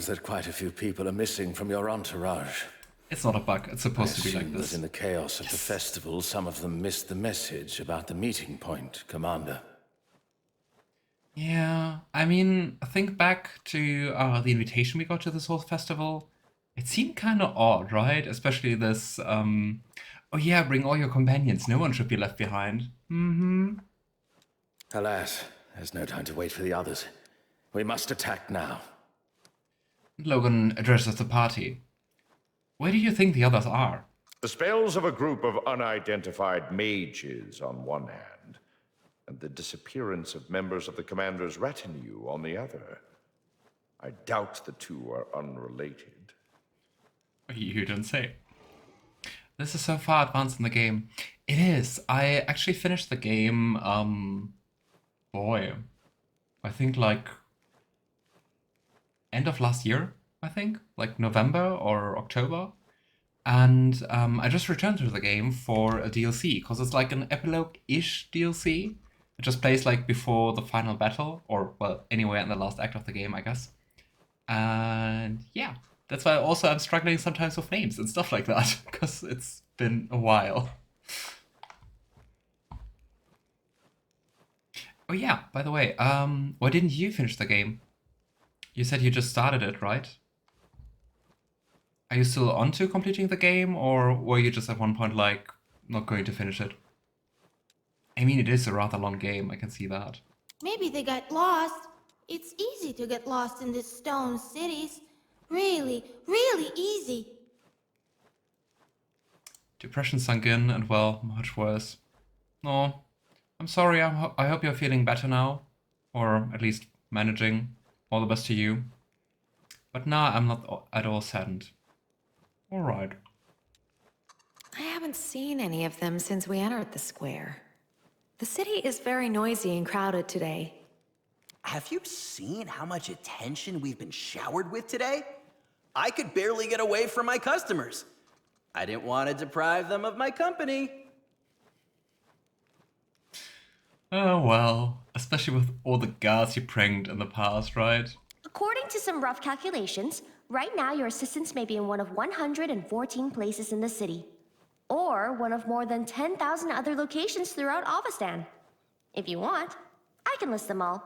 seems that quite a few people are missing from your entourage. It's not a bug. It's supposed to be like this. That in the chaos of the festival, some of them missed the message about the meeting point, Commander. Yeah, I mean, think back to the invitation we got to this whole festival. It seemed kind of odd, right? Especially this, oh yeah, bring all your companions. No one should be left behind. Mm-hmm. Alas, there's no time to wait for the others. We must attack now. Logan addresses the party. Where do you think the others are? The spells of a group of unidentified mages on one hand, and the disappearance of members of the commander's retinue on the other. I doubt the two are unrelated. You don't say. This is so far advanced in the game. It is. I actually finished the game, I think like end of last year, I think, like November or October. And I just returned to the game for a DLC, because it's like an epilogue-ish DLC. It just plays like before the final battle, or well, anywhere in the last act of the game, I guess. And yeah, that's why also I'm struggling sometimes with names and stuff like that, because it's been a while. Oh yeah, by the way, why didn't you finish the game? You said you just started it, right? Are you still on to completing the game, or were you just at one point like not going to finish it? I mean, it is a rather long game, I can see that. Maybe they got lost. It's easy to get lost in these stone cities. Really, really easy. Depression sunk in, and well, much worse. No, I'm sorry, I hope you're feeling better now. Or at least managing. All the best to you. But nah, I'm not at all saddened. Alright. I haven't seen any of them since we entered the square. The city is very noisy and crowded today. Have you seen how much attention we've been showered with today? I could barely get away from my customers. I didn't want to deprive them of my company. Oh well, especially with all the guards you pranked in the past, right? According to some rough calculations, right now your assistants may be in one of 114 places in the city, or one of more than 10,000 other locations throughout Avestan. If you want, I can list them all.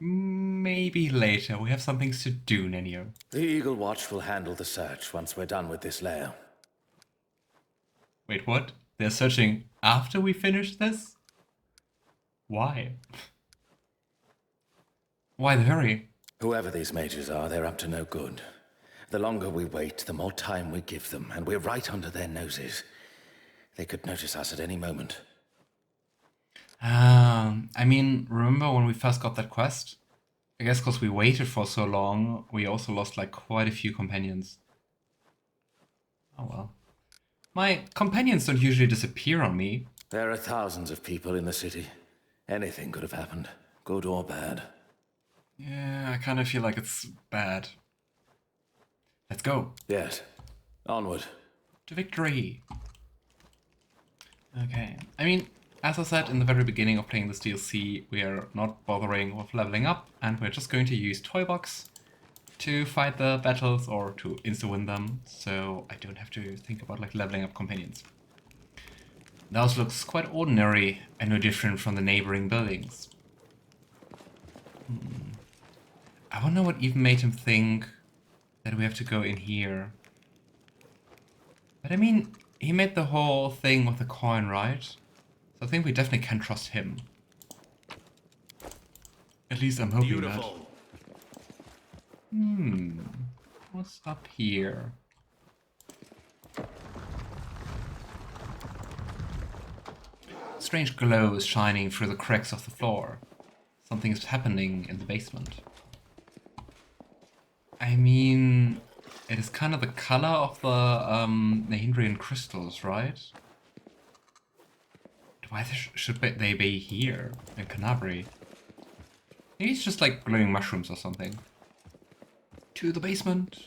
Maybe later. We have some things to do, Nenio. The Eagle Watch will handle the search once we're done with this lair. Wait, what? They're searching after we finish this? Why? Why the hurry? Whoever these mages are, they're up to no good. The longer we wait, the more time we give them, and we're right under their noses. They could notice us at any moment. I mean, remember when we first got that quest? I guess because we waited for so long, we also lost like quite a few companions. Oh well. My companions don't usually disappear on me. There are thousands of people in the city. Anything could have happened, good or bad. Yeah, I kind of feel like it's bad. Let's go. Yes. Onward. To victory. Okay. I mean, as I said in the very beginning of playing this DLC, we are not bothering with leveling up, and we're just going to use Toybox to fight the battles or to insta-win them, so I don't have to think about like leveling up companions. The house looks quite ordinary and no different from the neighboring buildings. I wonder what even made him think that we have to go in here. But I mean, he made the whole thing with the coin, right? So I think we definitely can trust him. At least I'm hoping Beautiful. that. What's up here? Strange glow is shining through the cracks of the floor. Something is happening in the basement. I mean, it is kind of the color of the Nahindrian crystals, right? Why should they be here in Kenabres? Maybe it's just like glowing mushrooms or something. To the basement.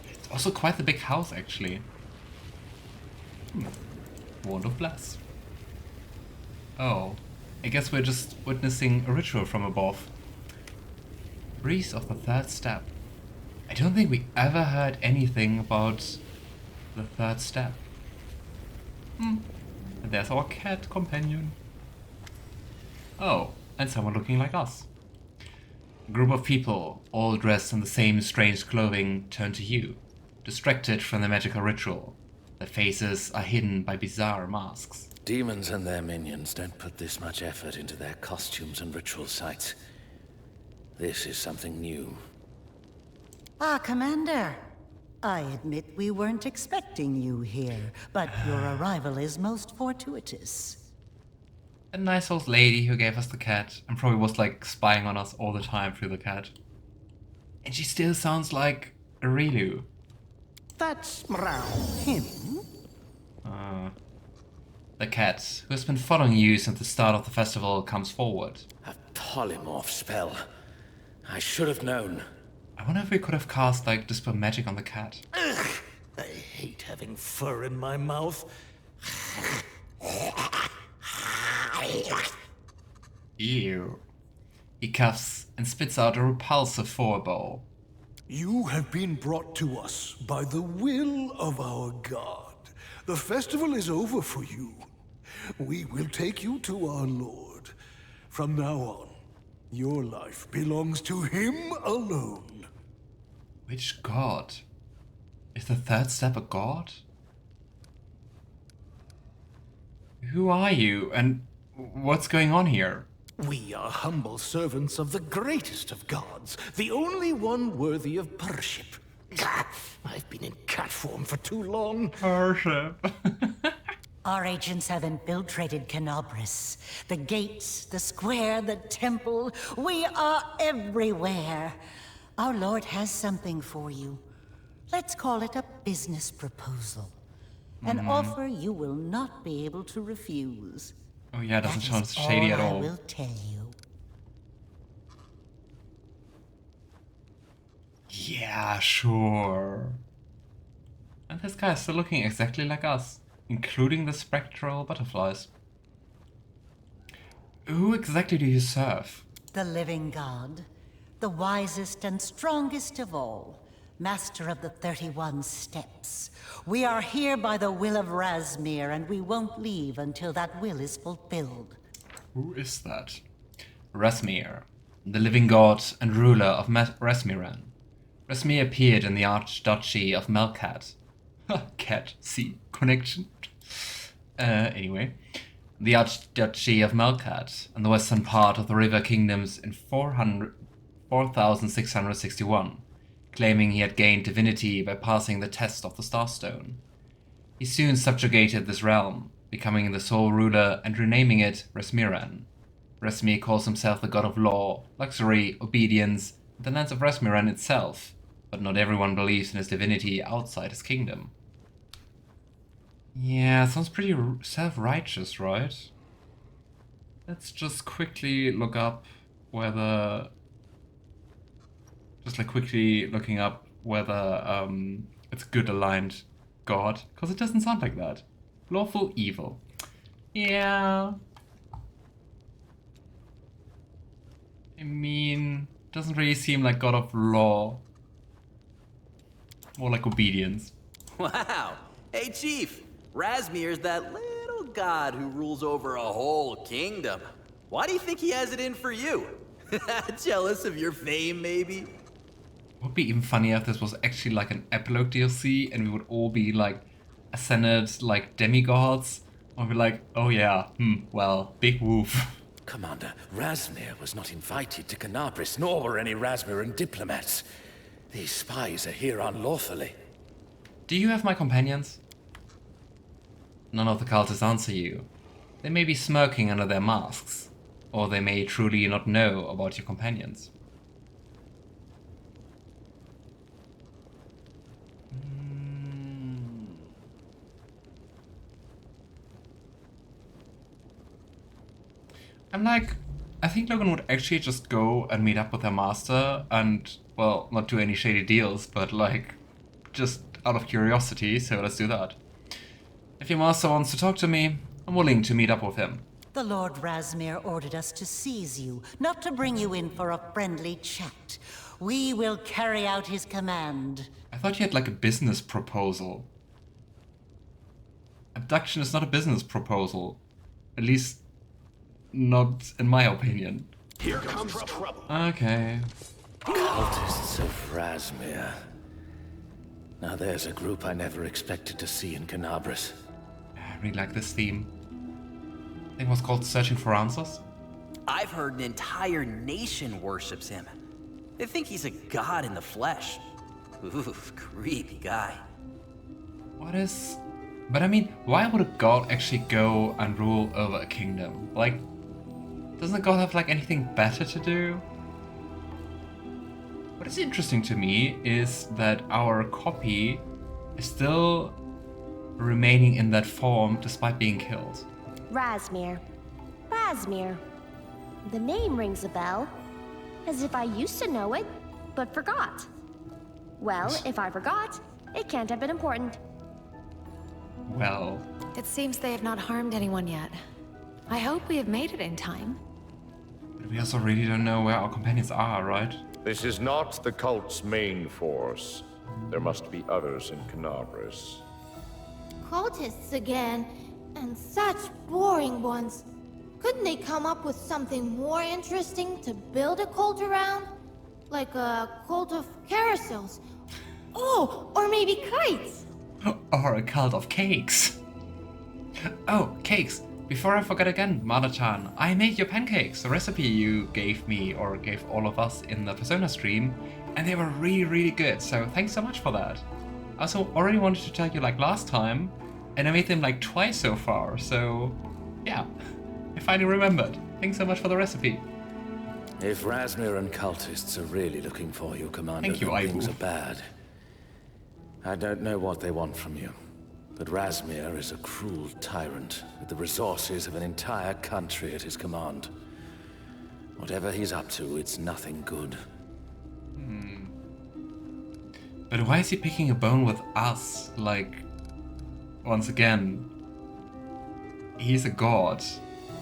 It's also quite the big house, actually. Wand of Bless. Oh. I guess we're just witnessing a ritual from above. Breeze of the third step. I don't think we ever heard anything about the third step. And there's our cat companion. Oh, and someone looking like us. A group of people, all dressed in the same strange clothing, turn to you, distracted from the magical ritual. Their faces are hidden by bizarre masks. Demons and their minions don't put this much effort into their costumes and ritual sites. This is something new. Ah, Commander. I admit we weren't expecting you here, but your arrival is most fortuitous. A nice old lady who gave us the cat and probably was like spying on us all the time through the cat. And she still sounds like a Relu. That's him? The cat, who has been following you since the start of the festival, comes forward. A polymorph spell. I should have known. I wonder if we could have cast like Dispel Magic on the cat. Ugh, I hate having fur in my mouth. Ew. He coughs and spits out a repulsive foreball. You have been brought to us by the will of our god. The festival is over for you. We will take you to our lord. From now on, your life belongs to him alone. Which god? Is the third step a god? Who are you and what's going on here? We are humble servants of the greatest of gods, the only one worthy of worship. I've been in cat form for too long. Worship. Our agents have infiltrated Kenabres. The gates, the square, the temple. We are everywhere. Our lord has something for you. Let's call it a business proposal. An offer you will not be able to refuse. Oh yeah, doesn't That sound is shady at I all. will tell you. Yeah, sure. And this guy is still looking exactly like us, including the spectral butterflies. Who exactly do you serve? The living god, the wisest and strongest of all, master of the 31 steps. We are here by the will of Razmir, and we won't leave until that will is fulfilled. Who is that? Razmir, the living god and ruler of Razmiran. Razmir appeared in the Archduchy of Melkat. Cat, see, connection. Anyway, the Archduchy of Melkat and the western part of the River Kingdoms in 4661, claiming he had gained divinity by passing the test of the Starstone. He soon subjugated this realm, becoming the sole ruler and renaming it Razmiran. Razmir calls himself the god of law, luxury, obedience, and the lands of Razmiran itself, but not everyone believes in his divinity outside his kingdom. Yeah, sounds pretty self-righteous, right? Let's just quickly look up whether... Just like quickly looking up whether it's good aligned god, because it doesn't sound like that. Lawful evil. Yeah. I mean, doesn't really seem like god of law. More like obedience. Wow. Hey, Chief. Razmir's that little god who rules over a whole kingdom. Why do you think he has it in for you? Jealous of your fame, maybe? It would be even funnier if this was actually like an epilogue DLC and we would all be like ascended like demigods. Or be like, oh yeah, well, big woof. Commander, Razmir was not invited to Kenabres, nor were any Razmiran diplomats. These spies are here unlawfully. Do you have my companions? None of the cultists answer you. They may be smirking under their masks, or they may truly not know about your companions. I think Logan would actually just go and meet up with her master and, well, not do any shady deals, but like, just out of curiosity, so let's do that. If your master wants to talk to me, I'm willing to meet up with him. The Lord Razmir ordered us to seize you, not to bring you in for a friendly chat. We will carry out his command. I thought you had like a business proposal. Abduction is not a business proposal. At least, not in my opinion. Here comes trouble. Okay. Cultists of Razmir. Now there's a group I never expected to see in Kenabres. I really like this theme. I think it was called Searching for Answers. I've heard an entire nation worships him. They think he's a god in the flesh. Oof, creepy guy. What is... But I mean, why would a god actually go and rule over a kingdom? Like, doesn't a god have like anything better to do? What is interesting to me is that our copy is still remaining in that form despite being killed. Razmir. Razmir. The name rings a bell. As if I used to know it, but forgot. Well, if I forgot, it can't have been important. Well... It seems they have not harmed anyone yet. I hope we have made it in time. But we also really don't know where our companions are, right? This is not the cult's main force. There must be others in Kenabres. Cultists again, and such boring ones. Couldn't they come up with something more interesting to build a cult around? Like a cult of carousels. Oh, or maybe kites. Or a cult of cakes. Oh, cakes. Before I forget again, Mother-chan, I made your pancakes, the recipe you gave me, or gave all of us in the Persona stream, and they were really, really good, so thanks so much for that. I also already wanted to tell you like last time, and I made them like twice so far, so yeah, I finally remembered. Thanks so much for the recipe. If Razmir and cultists are really looking for you, Commander, Thank you, then things Aibu. are bad. I don't know what they want from you, but Razmir is a cruel tyrant with the resources of an entire country at his command. Whatever he's up to, it's nothing good. But why is he picking a bone with us? Like, once again, he's a god.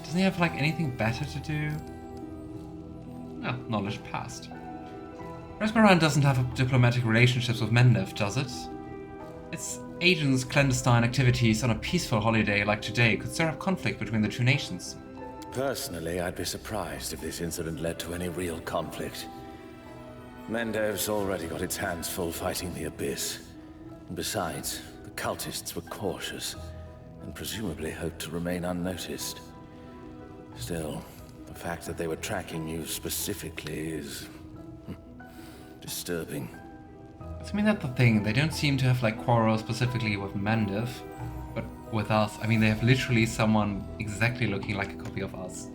Doesn't he have like anything better to do? No, knowledge passed. Resmaran doesn't have diplomatic relationships with Mendev, does it? Its agents' clandestine activities on a peaceful holiday like today could stir up conflict between the two nations. Personally, I'd be surprised if this incident led to any real conflict. Mendev's already got its hands full fighting the Abyss. And besides, the cultists were cautious, and presumably hoped to remain unnoticed. Still, the fact that they were tracking you specifically is... disturbing. I mean, that's the thing, they don't seem to have like quarrels specifically with Mendev, but with us, I mean, they have literally someone exactly looking like a copy of us.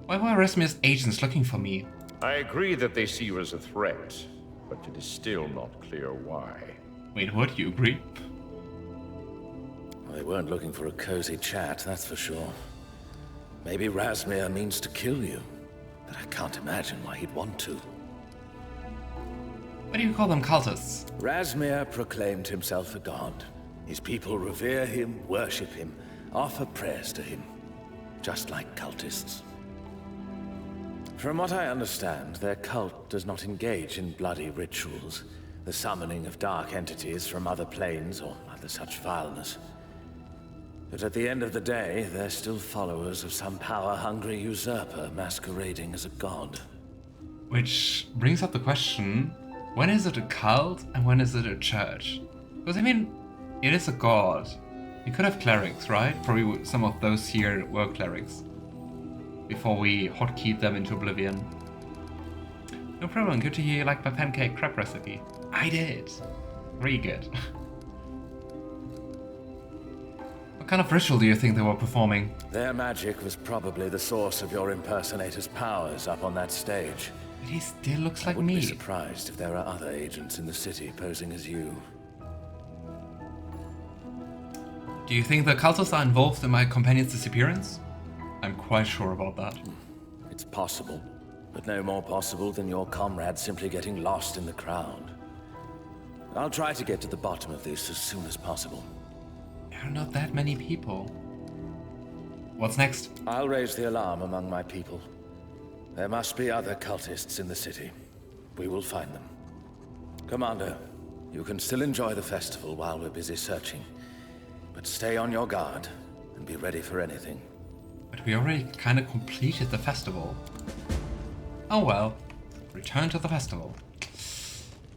Why were Resmir's agents looking for me? I agree that they see you as a threat, but it is still not clear why. Wait, what? You agree? Well, they weren't looking for a cozy chat, that's for sure. Maybe Razmir means to kill you, but I can't imagine why he'd want to. Why do you call them cultists? Razmir proclaimed himself a god. His people revere him, worship him, offer prayers to him, just like cultists. From what I understand, their cult does not engage in bloody rituals, the summoning of dark entities from other planes or other such vileness. But at the end of the day, they're still followers of some power-hungry usurper masquerading as a god. Which brings up the question, when is it a cult and when is it a church? Because I mean, it is a god. You could have clerics, right? Probably some of those here were clerics. Before we hotkeyed them into oblivion. No problem, good to hear you like my pancake crab recipe. I did. Really good. What kind of ritual do you think they were performing? Their magic was probably the source of your impersonator's powers up on that stage. But he still looks like I wouldn't me. be surprised if there are other agents in the city posing as you. Do you think the cultists are involved in my companion's disappearance? I'm quite sure about that. It's possible, but no more possible than your comrade simply getting lost in the crowd. I'll try to get to the bottom of this as soon as possible. There are not that many people. What's next? I'll raise the alarm among my people. There must be other cultists in the city. We will find them. Commander, you can still enjoy the festival while we're busy searching. But stay on your guard and be ready for anything. But we already kind of completed the festival. Oh well. Return to the festival.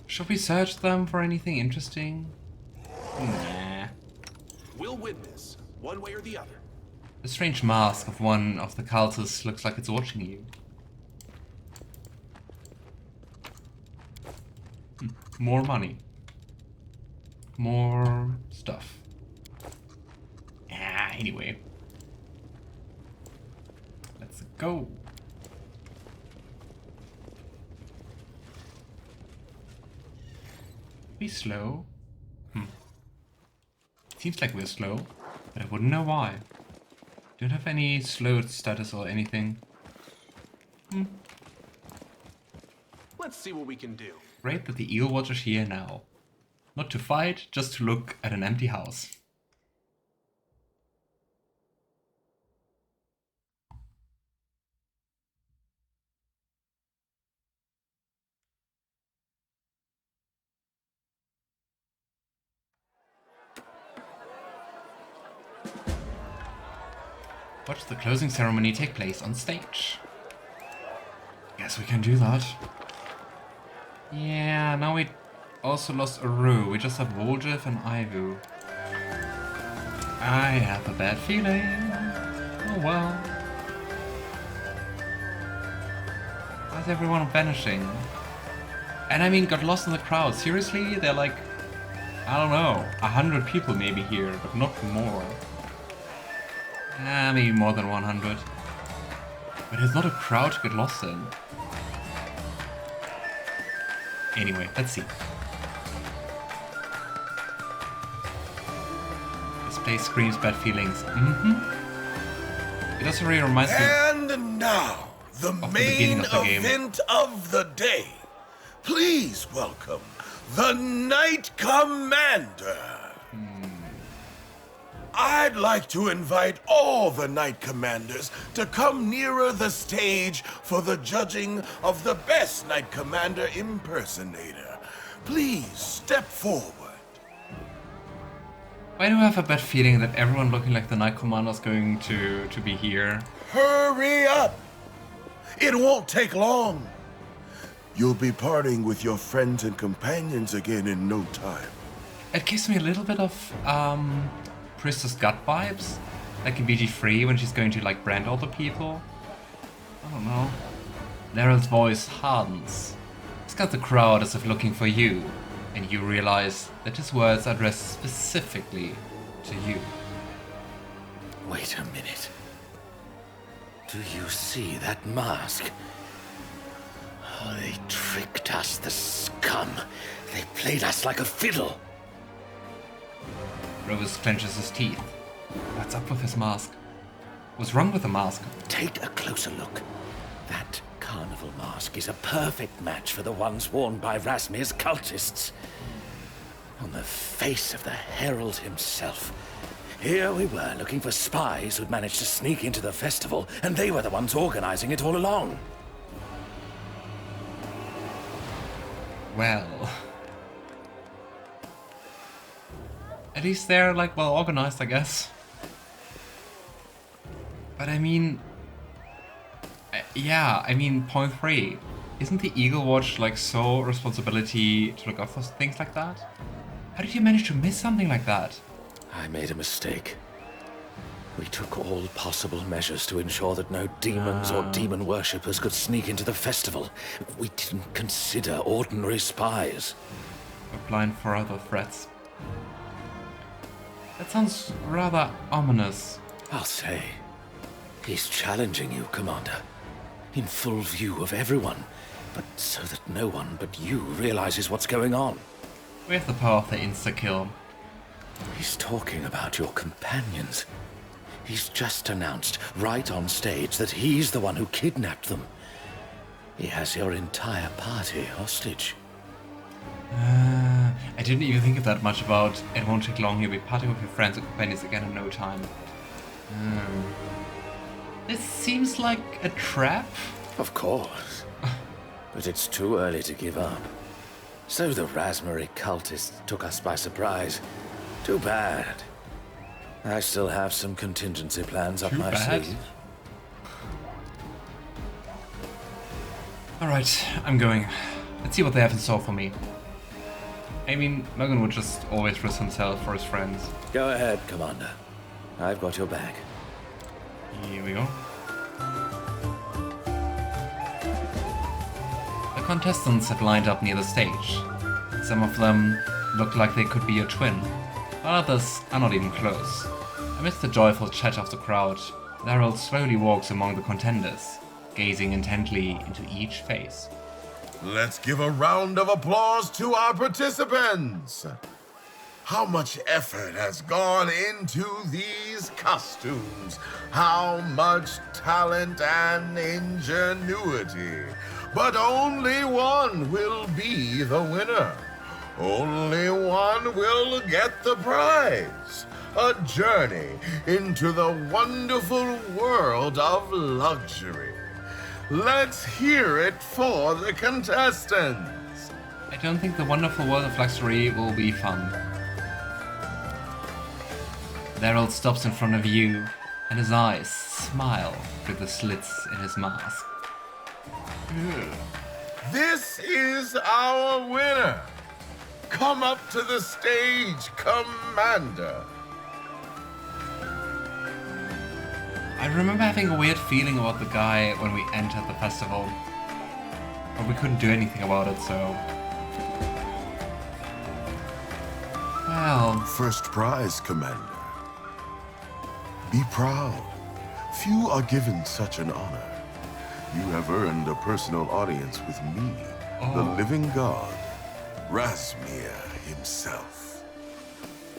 Should we search them for anything interesting? Nah. We'll win this, one way or the other. The strange mask of one of the cultists looks like it's watching you. More money. More stuff. Anyway. Let's go. Be slow. Seems like we're slow, but I wouldn't know why. Don't have any slowed status or anything. Let's see what we can do. Great that the Eel Watch is here now. Not to fight, just to look at an empty house. Watch the closing ceremony take place on stage. Guess we can do that. Yeah, now we also lost Aru. We just have Woljif and Ivu. I have a bad feeling. Oh well. Why's everyone vanishing? And I mean, got lost in the crowd. Seriously? They're like, I don't know, 100 people maybe here, but not more. Maybe more than 100. But it's not a crowd to get lost in. Anyway, let's see. This place screams bad feelings. It also really reminds me And now, the main event of the day. Please welcome the Knight Commander. I'd like to invite all the Knight Commanders to come nearer the stage for the judging of the best Knight Commander impersonator. Please step forward. Why do I have a bad feeling that everyone looking like the Knight Commander is going to be here? Hurry up! It won't take long. You'll be partying with your friends and companions again in no time. It gives me a little bit of Priestess Gut vibes, like in BG3 when she's going to like brand all the people. I don't know. Daryl's voice hardens. He's got the crowd as if looking for you, and you realize that his words are addressed specifically to you. Wait a minute. Do you see that mask? Oh, they tricked us, the scum. They played us like a fiddle. Rose clenches his teeth. What's up with his mask? What's wrong with the mask? Take a closer look. That carnival mask is a perfect match for the ones worn by Rasmir's cultists. On the face of the Herald himself. Here we were looking for spies who'd managed to sneak into the festival, and they were the ones organizing it all along. Well... At least they're, like, well organized, I guess. But I mean... yeah, I mean, point 3. Isn't the Eagle Watch, like, sole responsibility to look out for things like that? How did you manage to miss something like that? I made a mistake. We took all possible measures to ensure that no demons or demon worshippers could sneak into the festival. We didn't consider ordinary spies. We're blind for other threats. That sounds rather ominous. I'll say. He's challenging you, Commander. In full view of everyone. But so that no one but you realizes what's going on. We have the power of the insta-kill. He's talking about your companions. He's just announced, right on stage, that he's the one who kidnapped them. He has your entire party hostage. I didn't even think of that much about it won't take long, you'll be parting with your friends and companions again in no time. This seems like a trap? Of course. But it's too early to give up. So the Rasmari cultists took us by surprise. Too bad. I still have some contingency plans up my sleeve. Alright, I'm going. Let's see what they have in store for me. I mean, Logan would just always risk himself for his friends. Go ahead, Commander. I've got your back. Here we go. The contestants have lined up near the stage. Some of them look like they could be a twin, while others are not even close. Amidst the joyful chat of the crowd, Daryl slowly walks among the contenders, gazing intently into each face. Let's give a round of applause to our participants! How much effort has gone into these costumes? How much talent and ingenuity? But only one will be the winner. Only one will get the prize. A journey into the wonderful world of luxury. Let's hear it for the contestants. I don't think the wonderful world of luxury will be fun. Daryl stops in front of you, and his eyes smile through the slits in his mask. This is our winner. Come up to the stage, Commander. I remember having a weird feeling about the guy when we entered the festival. But we couldn't do anything about it, so... Well... First prize, Commander. Be proud. Few are given such an honor. You have earned a personal audience with me, the living god, Rasmir himself.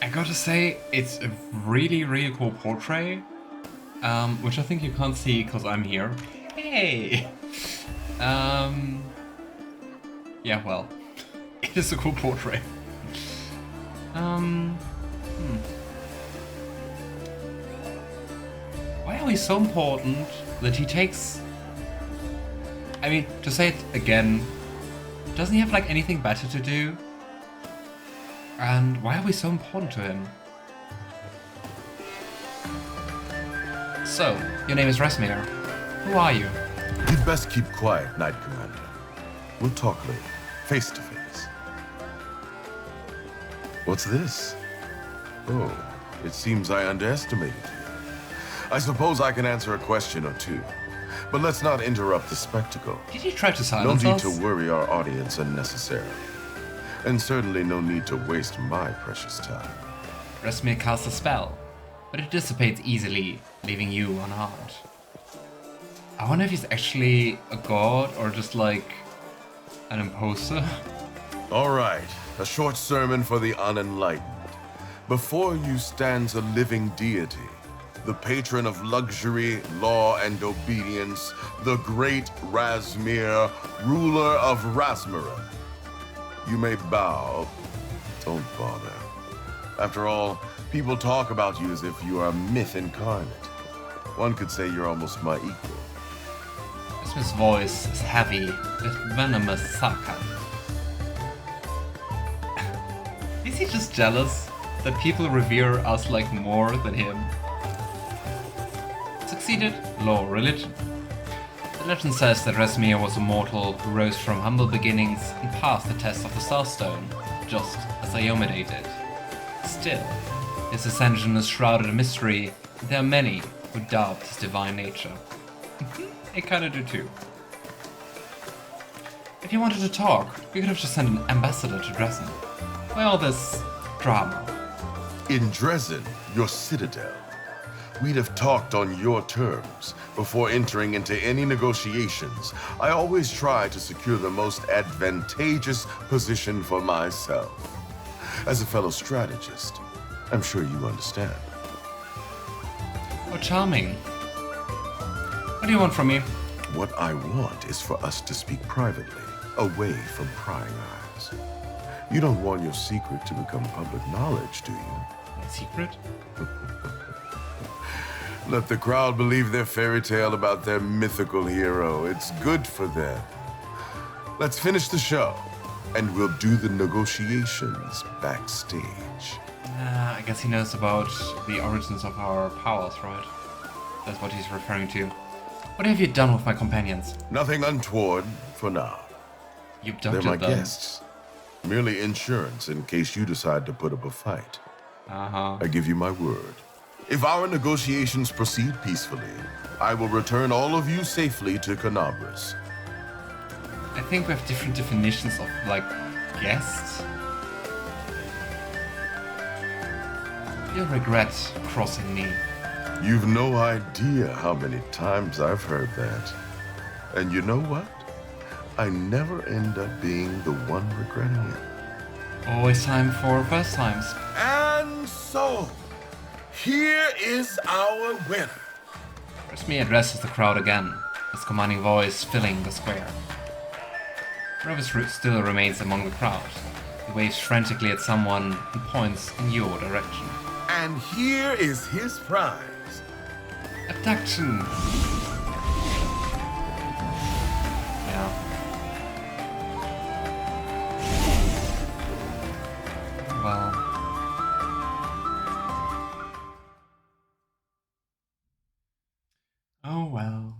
I gotta say, it's a really, really cool portrait. Which I think you can't see because I'm here. Hey! Yeah, well, it is a cool portrait. Why are we so important that he takes... I mean, to say it again, doesn't he have like anything better to do? And why are we so important to him? So, your name is Rasmir. Who are you? You'd best keep quiet, Knight Commander. We'll talk later, face to face. What's this? Oh, it seems I underestimated you. I suppose I can answer a question or two, but let's not interrupt the spectacle. Did you try to silence us? No need to worry our audience unnecessarily, and certainly no need to waste my precious time. Rasmir casts a spell, but it dissipates easily, leaving you unharmed. I wonder if he's actually a god or just like an imposter. Alright, a short sermon for the unenlightened. Before you stands a living deity, the patron of luxury, law, and obedience, the great Rasmir, ruler of Rasmara. You may bow. Don't bother. After all, people talk about you as if you are a myth incarnate. One could say you're almost my equal. Rasmir's voice is heavy with venomous sarcasm. Is he just jealous that people revere us like more than him? Succeeded? Law, religion. The legend says that Rasmir was a mortal who rose from humble beginnings and passed the test of the Starstone, just as Iomedae did. Still, his ascension is shrouded in mystery, and there are many who doubt his divine nature. I kinda do too. If you wanted to talk, you could have just sent an ambassador to Dresden. Why all this drama? In Dresden, your citadel, we'd have talked on your terms. Before entering into any negotiations, I always try to secure the most advantageous position for myself. As a fellow strategist, I'm sure you understand. Oh, charming. What do you want from me? What I want is for us to speak privately, away from prying eyes. You don't want your secret to become public knowledge, do you? My secret? Let the crowd believe their fairy tale about their mythical hero. It's good for them. Let's finish the show, and we'll do the negotiations backstage. I guess he knows about the origins of our powers, right? That's what he's referring to. What have you done with my companions? Nothing untoward for now. You They're abducted my them. guests. Merely insurance in case you decide to put up a fight. Uh-huh. I give you my word. If our negotiations proceed peacefully, I will return all of you safely to Kenabres. I think we have different definitions of, like, guests. You'll regret crossing me. You've no idea how many times I've heard that. And you know what? I never end up being the one regretting it. Always time for first times. And so, here is our winner. Resmi addresses the crowd again, his commanding voice filling the square. Revis still remains among the crowd. He waves frantically at someone and points in your direction. And here is his prize. Abduction! Yeah. Well... Oh well.